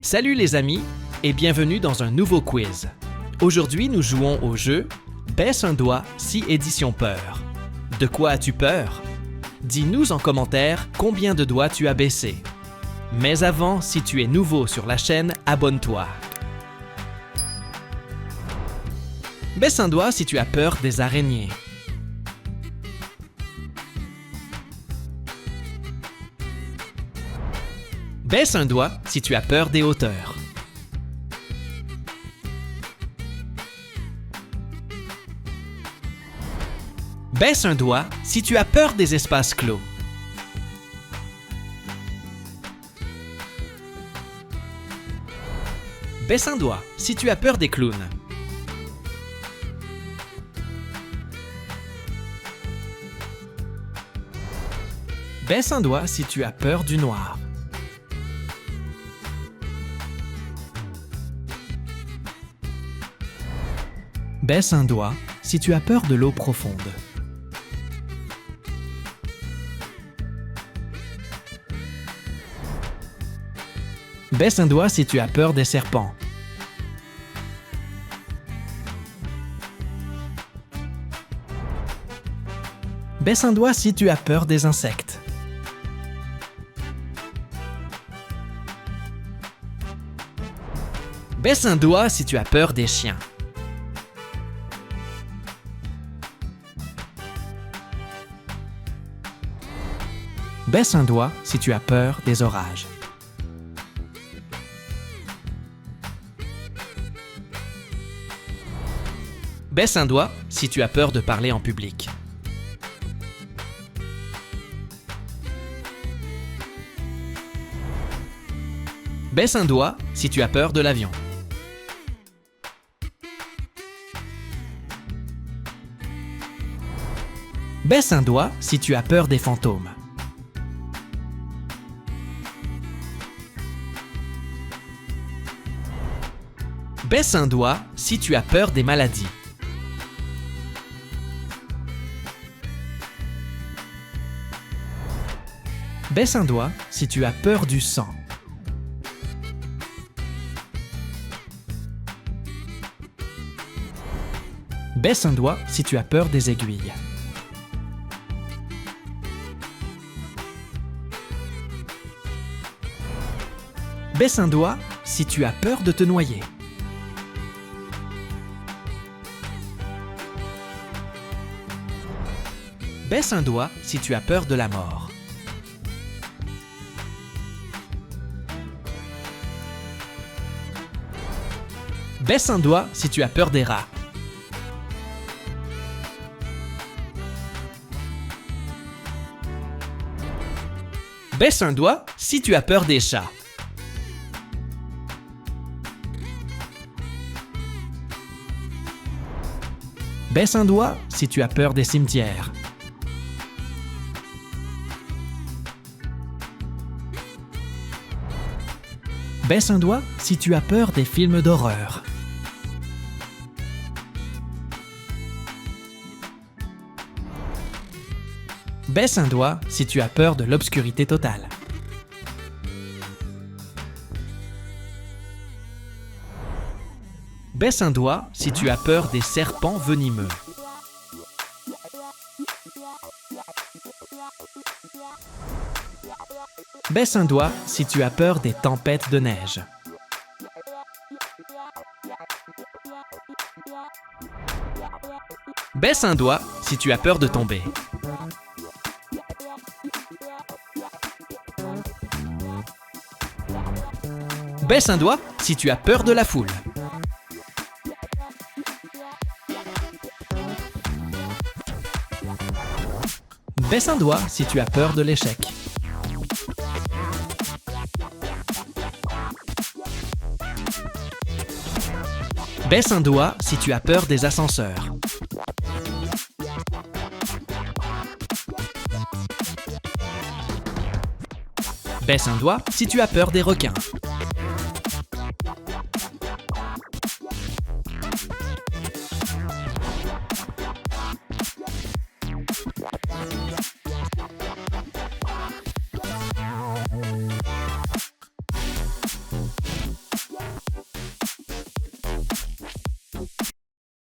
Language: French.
Salut les amis et bienvenue dans un nouveau quiz. Aujourd'hui, nous jouons au jeu Baisse un doigt si édition peur. De quoi as-tu peur? Dis-nous en commentaire combien de doigts tu as baissé. Mais avant, si tu es nouveau sur la chaîne, abonne-toi. Baisse un doigt si tu as peur des araignées. Baisse un doigt si tu as peur des hauteurs. Baisse un doigt si tu as peur des espaces clos. Baisse un doigt si tu as peur des clowns. Baisse un doigt si tu as peur du noir. Baisse un doigt si tu as peur de l'eau profonde. Baisse un doigt si tu as peur des serpents. Baisse un doigt si tu as peur des insectes. Baisse un doigt si tu as peur des chiens. Baisse un doigt si tu as peur des orages. Baisse un doigt si tu as peur de parler en public. Baisse un doigt si tu as peur de l'avion. Baisse un doigt si tu as peur des fantômes. Baisse un doigt si tu as peur des maladies. Baisse un doigt si tu as peur du sang. Baisse un doigt si tu as peur des aiguilles. Baisse un doigt si tu as peur de te noyer. Baisse un doigt si tu as peur de la mort. Baisse un doigt si tu as peur des rats. Baisse un doigt si tu as peur des chats. Baisse un doigt si tu as peur des cimetières. Baisse un doigt si tu as peur des films d'horreur. Baisse un doigt si tu as peur de l'obscurité totale. Baisse un doigt si tu as peur des serpents venimeux. Baisse un doigt si tu as peur des tempêtes de neige. Baisse un doigt si tu as peur de tomber. Baisse un doigt si tu as peur de la foule. Baisse un doigt si tu as peur de l'échec. Baisse un doigt si tu as peur des ascenseurs. Baisse un doigt si tu as peur des requins.